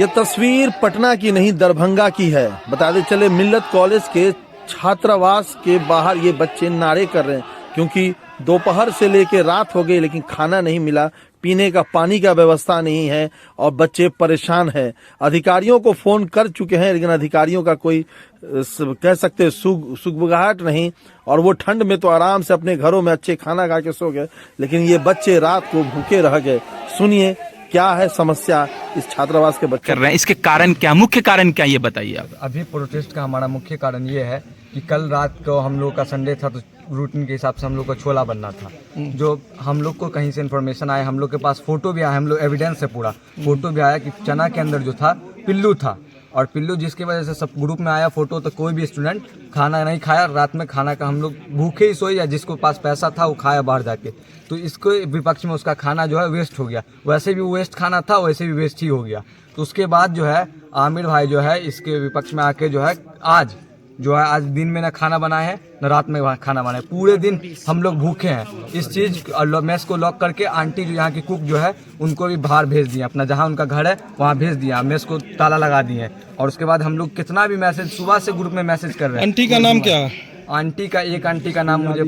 ये तस्वीर पटना की नहीं दरभंगा की है। बताते चले मिल्लत कॉलेज के छात्रावास के बाहर ये बच्चे नारे कर रहे हैं क्योंकि दोपहर से लेकर रात हो गई लेकिन खाना नहीं मिला, पीने का पानी का व्यवस्था नहीं है और बच्चे परेशान हैं। अधिकारियों को फोन कर चुके हैं लेकिन अधिकारियों का कोई कह सकते सुगबुगाहट नहीं और वो ठंड में तो आराम से अपने घरों में अच्छे खाना खा के सो गए, लेकिन ये बच्चे रात को भूखे रह गए। सुनिए क्या है समस्या इस छात्रावास के बच्चे कर रहे हैं, इसके कारण क्या, मुख्य कारण क्या, ये बताइए आप। अभी प्रोटेस्ट का हमारा मुख्य कारण ये है कि कल रात को हम लोग का संडे था तो रूटीन के हिसाब से हम लोग को छोला बनना था। जो हम लोग को कहीं से इन्फॉर्मेशन आया, हम लोग के पास फोटो भी आया, हम लोग एविडेंस है पूरा, फोटो भी आया कि चना के अंदर जो था पिल्लू था और पिल्लू जिसकी वजह से सब ग्रुप में आया फोटो, तो कोई भी स्टूडेंट खाना नहीं खाया। रात में खाना का हम लोग भूखे ही सोए या जिसको पास पैसा था वो खाया बाहर जाके, तो इसको विपक्ष में उसका खाना जो है वेस्ट हो गया। वैसे भी वेस्ट खाना था, वैसे भी वेस्ट ही हो गया। तो उसके बाद जो है आमिर भाई जो है इसके विपक्ष में आके जो है आज दिन में ना खाना बनाए हैं न रात में खाना बनाए, पूरे दिन हम लोग भूखे हैं। इस चीज़ मेस को लॉक करके आंटी जो यहाँ की कुक जो है उनको भी बाहर भेज दिए, अपना जहाँ उनका घर है वहाँ भेज दिया, मेस को ताला लगा दिए। और उसके बाद हम लोग कितना भी मैसेज सुबह से ग्रुप में मैसेज कर रहे हैं। आंटी का नाम क्या है? एक आंटी का नाम मुझे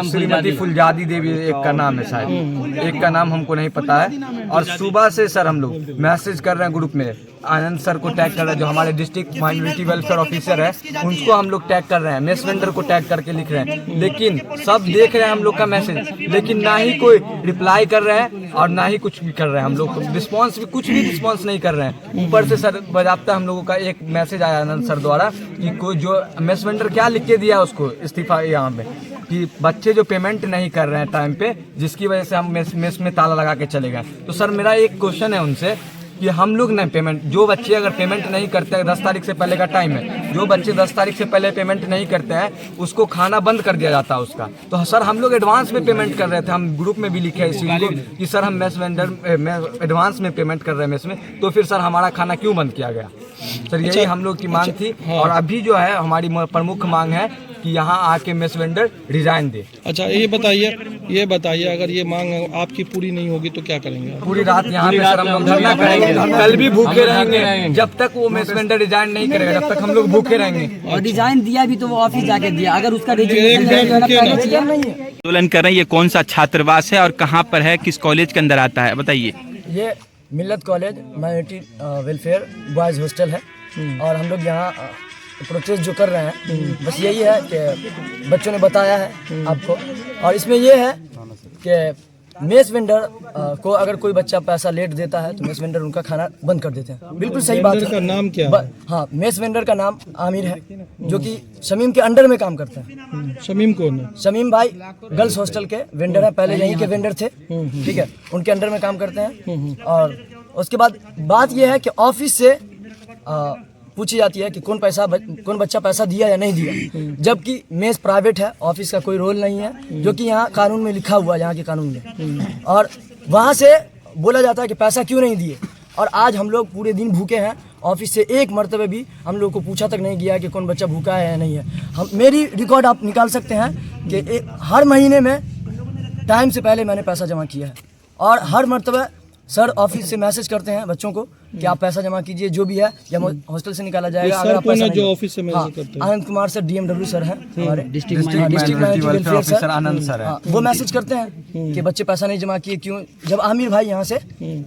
श्रीमती फुलजादी देवी एक का नाम है शायद, एक का नाम हमको नहीं पता है। और सुबह से सर हम लोग मैसेज कर रहे हैं ग्रुप में, आनंद सर को टैग कर रहे हैं जो हमारे डिस्ट्रिक्ट माइनॉरिटी वेलफेयर ऑफिसर है, उनको हम लोग टैग कर रहे हैं, मेस वेंडर को टैग करके लिख रहे हैं, लेकिन सब देख रहे हैं हम लोग का मैसेज, लेकिन ना ही कोई रिप्लाई कर रहे हैं और ना ही कुछ भी कर रहे हैं। हम लोग रिस्पॉन्स भी कुछ भी रिस्पॉन्स नहीं कर रहे हैं। ऊपर से सर बजाबता हम लोगों का एक मैसेज आया आनंद सर द्वारा कि कोई जो मेस वेंडर क्या लिख के दिया उसको इस्तीफा यहाँ पे कि बच्चे जो पेमेंट नहीं कर रहे हैं टाइम पे, जिसकी वजह से हम मेस में ताला लगा के चले गए। तो सर मेरा एक क्वेश्चन है उनसे कि हम लोग नहीं पेमेंट, जो बच्चे अगर पेमेंट नहीं करते हैं, 10 तारीख से पहले का टाइम है, जो बच्चे 10 तारीख से पहले पेमेंट नहीं करते हैं उसको खाना बंद कर दिया जाता है उसका। तो सर हम लोग एडवांस में पेमेंट कर रहे थे, हम ग्रुप में भी लिखे हैं इस चीज़ को कि सर हम मेस वेंडर एडवांस में पेमेंट कर रहे हैं मेस में, तो फिर सर हमारा खाना क्यों बंद किया गया? सर यही हम लोग की मांग थी। और अभी जो है हमारी प्रमुख मांग है कि यहाँ आके मेस वेंडर रिजाइन दे। अच्छा ये बताइए अगर ये मांग आपकी पूरी नहीं होगी तो क्या करेंगे? पूरी रात यहाँ पे सर हम लोग धरना करेंगे, कल भी भूखे रहेंगे जब तक वो मेस वेंडर रिजाइन नहीं करेगा, जब तक हम लोग भूखे रहेंगे। और डिजाइन दिया भी तो वो ऑफिस जाके दिया, अगर उसका आंदोलन कर रहे हैं, ये कौन सा छात्रावास है और कहाँ पर है, किस कॉलेज के अंदर आता है, बताइए। ये मिल्लत college minority welfare boys hostel है और हम लोग यहाँ प्रोटेस्ट जो कर रहे हैं बस यही है कि बच्चों ने बताया है आपको, और इसमें ये है कि मेस वेंडर को अगर कोई बच्चा पैसा लेट देता है तो मेस वेंडर उनका खाना बंद कर देते हैं। बिल्कुल सही बात है। का नाम क्या है? हाँ, मेस वेंडर का नाम आमिर है जो कि शमीम के अंडर में काम करता है। शमीम कौन है? शमीम भाई गर्ल्स हॉस्टल के वेंडर है, पहले यहीं के वेंडर थे, ठीक है, उनके अंडर में काम करते हैं। और उसके बाद बात यह है कि ऑफिस से पूछी जाती है कि कौन बच्चा पैसा दिया या नहीं दिया, जबकि मेस प्राइवेट है, ऑफिस का कोई रोल नहीं है, जो कि यहाँ कानून में लिखा हुआ है, यहाँ के कानून में। और वहाँ से बोला जाता है कि पैसा क्यों नहीं दिए, और आज हम लोग पूरे दिन भूखे हैं। ऑफिस से एक मरतबे भी हम लोग को पूछा तक नहीं गया कि कौन बच्चा भूखा है या नहीं है। मेरी रिकॉर्ड आप निकाल सकते हैं कि हर महीने में टाइम से पहले मैंने पैसा जमा किया है, और हर मरतबे सर ऑफिस से मैसेज करते हैं बच्चों को कि आप पैसा जमा कीजिए, जो भी है या हॉस्टल से निकाला जाएगा। अगर आप पैसा जो ऑफिस से मैसेज करते हैं? Anand Kumar sir DMW sir हैं हमारे डिस्ट्रिक्ट वेलफेयर ऑफिसर आनंद सर है, वो मैसेज करते हैं कि बच्चे पैसा नहीं जमा किए क्यों। जब आमिर भाई यहाँ से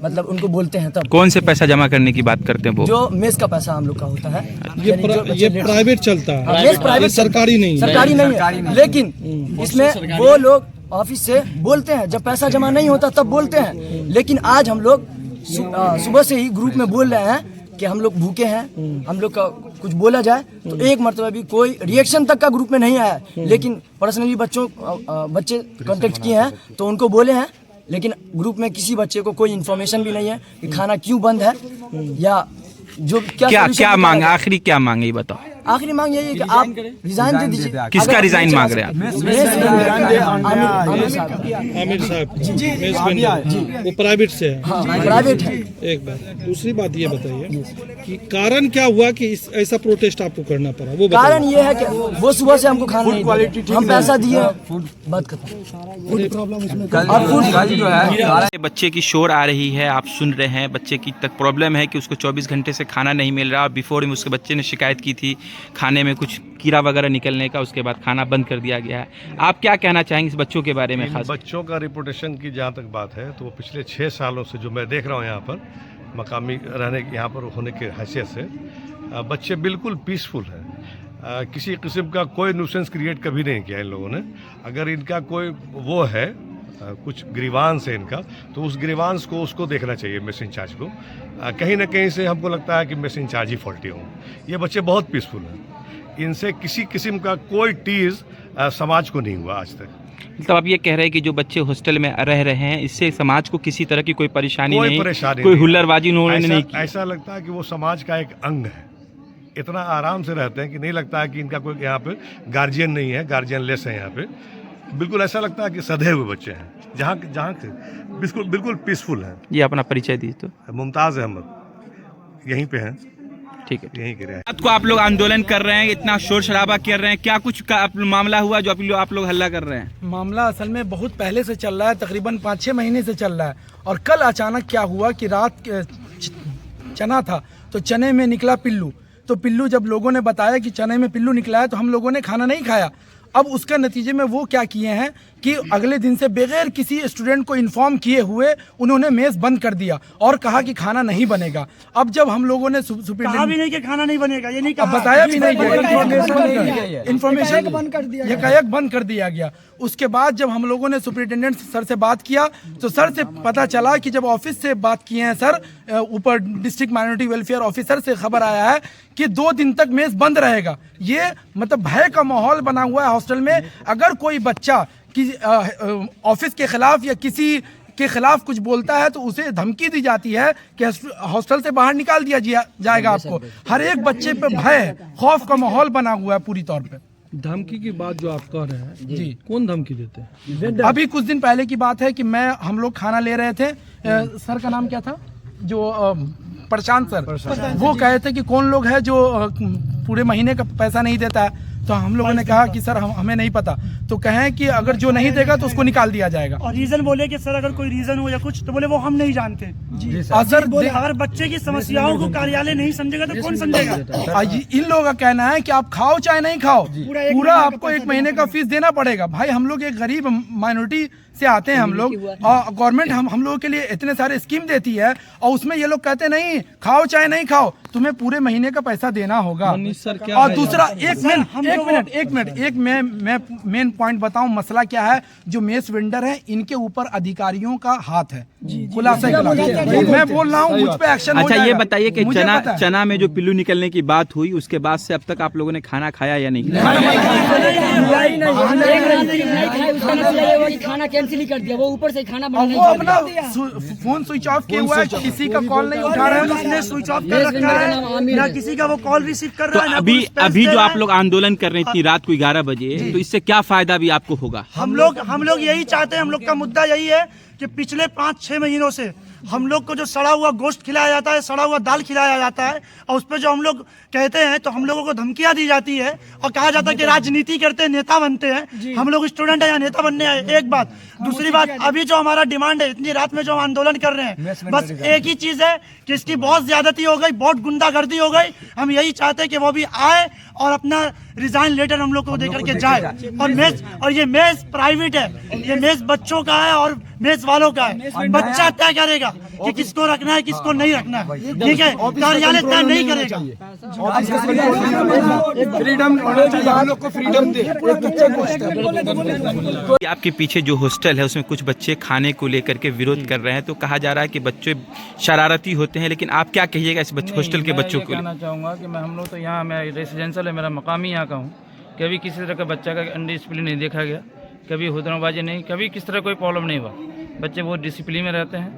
मतलब उनको बोलते हैं तब कौन से पैसा जमा करने की बात करते हैं? वो जो मेस का पैसा हम लोग का होता है, ये प्राइवेट चलता है, मेस प्राइवेट, सरकारी नहीं है, लेकिन इसमें वो लोग ऑफिस से बोलते हैं जब पैसा जमा नहीं होता तब बोलते हैं। लेकिन आज हम लोग सुबह से ही ग्रुप में बोल रहे हैं कि हम लोग भूखे हैं, हम लोग का कुछ बोला जाए तो एक मरतबा भी कोई रिएक्शन तक का ग्रुप में नहीं आया। लेकिन पर्सनली बच्चे कांटेक्ट किए हैं तो उनको बोले हैं, लेकिन ग्रुप में किसी बच्चे को कोई इन्फॉर्मेशन भी नहीं है कि खाना क्यों बंद है या जो क्या मांग, आखिरी क्या मांगे ये बताओ। आखिरी मांग यही है कि आप रिजाइन दे दीजिए। किसका रिजाइन मांग रहे हैं आप? आमिर साहब मेस वेंडर, वो प्राइवेट से है। प्राइवेट है। एक बात, दूसरी बात ये बताइए कि कारण क्या हुआ कि ऐसा प्रोटेस्ट आपको करना पड़ा, वो बताइए। कारण ये है कि वो सुबह से हमको खाना नहीं दिया, हम पैसा दिए, बात खत्म। बच्चे की शोर आ रही है, आप सुन रहे हैं। बच्चे की तक प्रॉब्लम है कि उसको 24 घंटे से खाना नहीं मिल रहा। और बिफोर में उसके बच्चे ने शिकायत की थी खाने में कुछ कीड़ा वगैरह निकलने का, उसके बाद खाना बंद कर दिया गया है। आप क्या कहना चाहेंगे इस बच्चों के बारे में? खास बच्चों का रिपोर्टेशन की जहाँ तक बात है तो वो पिछले 6 सालों से जो मैं देख रहा हूँ यहाँ पर मकामी रहने यहाँ पर होने के हैसियत से बच्चे बिल्कुल पीसफुल हैं। किसी किस्म का कोई न्यूसेंस क्रिएट कभी नहीं किया इन लोगों ने। अगर इनका कोई वो है कुछ ग्रीवांस है इनका, तो उस ग्रीवांस को उसको देखना चाहिए मेस इंचार्ज को। कहीं ना कहीं से हमको लगता है कि मेस इंचार्ज ही फॉल्टी हों। ये बच्चे बहुत पीसफुल हैं, इनसे किसी किस्म का कोई टीज समाज को नहीं हुआ आज तक। मतलब आप ये कह रहे हैं कि जो बच्चे हॉस्टल में रह रहे हैं इससे समाज को किसी तरह की कोई परेशानी कोई नहीं, परेशानी कोई नहीं। हुल्लड़बाजी उन्होंने नहीं की। ऐसा लगता है कि वो समाज का एक अंग है। इतना आराम से रहते हैं कि नहीं लगता है कि इनका कोई यहाँ पे गार्जियन नहीं है, गार्जियन लेस है यहाँ पे। बिल्कुल ऐसा लगता है कि सधे हुए बच्चे हैं, जहाँ बिल्कुल पीसफुल हैं। ये अपना परिचय दीजिए तो। मुमताज़ अहमद यहीं पे हैं, ठीक है। यहीं के रहे। रात को आप लोग आंदोलन कर रहे हैं, इतना शोर शराबा कर रहे हैं, क्या कुछ का मामला हुआ जो आप लोग हल्ला कर रहे हैं? मामला असल में बहुत पहले से चल रहा है, तकरीबन 5-6 महीने से चल रहा है। और कल अचानक क्या हुआ कि रात चना था तो चने में निकला पिल्लू। तो पिल्लू जब लोगों ने बताया कि चने में पिल्लू निकला है तो हम लोगों ने खाना नहीं खाया। अब उसका नतीजे में वो क्या किए हैं कि अगले दिन से बगैर किसी स्टूडेंट को इन्फॉर्म किए हुए उन्होंने मेस बंद कर दिया और कहा कि खाना नहीं बनेगा। अब जब हम लोगों ने कहा भी नहीं कि खाना नहीं बनेगा, ये नहीं कहा, बताया भी नहीं, इन्फॉर्मेशन यकायक बंद कर दिया गया। उसके बाद जब हम लोगों ने सुपरिटेंडेंट सर से बात किया तो सर से पता चला कि जब ऑफिस से बात किए हैं सर, ऊपर डिस्ट्रिक्ट माइनॉरिटी वेलफेयर ऑफिसर से खबर आया है कि 2 दिन तक मेस बंद रहेगा। ये मतलब भय का माहौल बना हुआ है हॉस्टल में। अगर कोई बच्चा ऑफिस के खिलाफ या किसी के खिलाफ कुछ बोलता है तो उसे धमकी दी जाती है कि हॉस्टल से बाहर निकाल दिया जाएगा आपको। हर एक बच्चे पे भय, खौफ का माहौल बना हुआ है पूरी तौर पे। धमकी की बात जो आप कह रहे हैं जी, कौन धमकी देते हैं? अभी कुछ दिन पहले की बात है कि हम लोग खाना ले रहे थे, सर का नाम क्या था जो प्रशांत सर, वो कहे थे कि कौन लोग है जो पूरे महीने का पैसा नहीं देता है। तो हम लोगों ने कहा कि सर हमें नहीं पता। तो कहें कि अगर जो नहीं देगा तो उसको निकाल दिया जाएगा। और रीजन बोले कि सर अगर कोई रीजन हो या कुछ तो बोले वो हम नहीं जानते जी। अगर बच्चे की समस्याओं को कार्यालय नहीं समझेगा तो कौन समझेगा? इन लोगों का कहना है कि आप खाओ चाहे नहीं खाओ, पूरा आपको 1 महीने का फीस देना पड़ेगा। भाई हम लोग एक गरीब माइनॉरिटी से आते हैं हम लोग, और गवर्नमेंट हम लोगों के लिए इतने सारे स्कीम देती है और उसमें ये लोग कहते नहीं खाओ चाहे नहीं खाओ, तुम्हें पूरे महीने का पैसा देना होगा। और दूसरा एक मिनट मेन पॉइंट बताऊं, मसला क्या है। जो मेस वेंडर है इनके ऊपर अधिकारियों का हाथ है, खुलासा मैं बोल रहा हूँ, मुझ पे एक्शन हो जाएगा। अच्छा ये बताइए कि चना में जो पिल्लू निकलने की बात हुई उसके बाद से अब तक आप लोगों ने खाना खाया या नहीं? खाना कैंसिल ही कर दिया, वो ऊपर से खाना बनाने वो अपना फोन स्विच ऑफ किया हुआ है, किसी का कॉल नहीं उठा रहा है, उसने स्विच ऑफ कर रखा है, ना किसी का वो कॉल रिसीव कर रहा है। अभी जो आप लोग आंदोलन कर रहे हैं इतनी रात को 11 बजे, तो इससे क्या फायदा भी आपको होगा? हम लोग यही चाहते हैं, हम लोग का मुद्दा यही है कि पिछले 5-6 महीनों से हम लोग को जो सड़ा हुआ गोश्त खिलाया जाता है, सड़ा हुआ दाल खिलाया जाता है, और उस पर जो हम लोग कहते हैं तो हम लोगों को धमकियां दी जाती है और कहा जाता है कि राजनीति करते हैं, नेता बनते हैं। हम लोग स्टूडेंट हैं या नेता बनने आए, एक बात। दूसरी बात, अभी जो हमारा डिमांड है, इतनी रात में जो हम आंदोलन कर रहे हैं, बस एक ही चीज है कि इसकी बहुत ज्यादती हो गई, बहुत गुंडागर्दी हो गई। हम यही चाहते हैं कि वो भी आए और अपना रिजाइन लेटर हम लोग को देकर के जाए। और ये मेस प्राइवेट है, ये मेस बच्चों का है और मेस वालों का है। बच्चा तय करेगा कि किसको रखना है किसको नहीं रखना है, ठीक है? कार्यालय तय नहीं करेगा। आपके पीछे जो हॉस्टल है उसमें कुछ बच्चे खाने को लेकर के विरोध कर रहे हैं, तो कहा जा रहा है कि बच्चे शरारती होते हैं, लेकिन आप क्या कहिएगा इस हॉस्टल के बच्चों को? कहना चाहूँगा कि हम लोग तो यहाँ, मैं रेसिडेंशियल है, मेरा मकाम ही यहाँ का हूँ। कभी किसी तरह का बच्चा का अनडिसिप्लिन नहीं देखा गया, कभी हुदरबाजी नहीं, कभी किस तरह कोई प्रॉब्लम नहीं हुआ। बच्चे बहुत डिसिप्लिन में रहते हैं,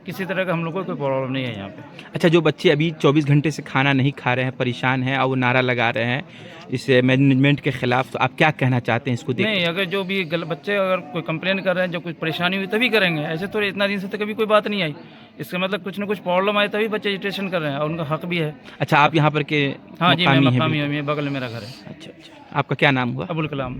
किसी तरह का हम लोग को कोई प्रॉब्लम नहीं है यहाँ पे। अच्छा, जो बच्चे अभी 24 घंटे से खाना नहीं खा रहे हैं, परेशान हैं और वो नारा लगा रहे हैं इस मैनेजमेंट के खिलाफ, तो आप क्या कहना चाहते हैं इसको देख? नहीं, अगर जो भी बच्चे अगर कोई कंप्लेन कर रहे हैं, जो कुछ परेशानी हुई तभी करेंगे, ऐसे तो इतना दिन से तो कभी कोई बात नहीं आई। इसका मतलब कुछ ना कुछ प्रॉब्लम आए तभी बच्चे एजिटेशन कर रहे हैं और उनका हक भी है। अच्छा, आप यहाँ पर के हाँ जी, मैं मकामी हैं? मकामी हूँ, बगल में मेरा घर है। अच्छा, आपका क्या नाम हुआ? अबुल कलाम।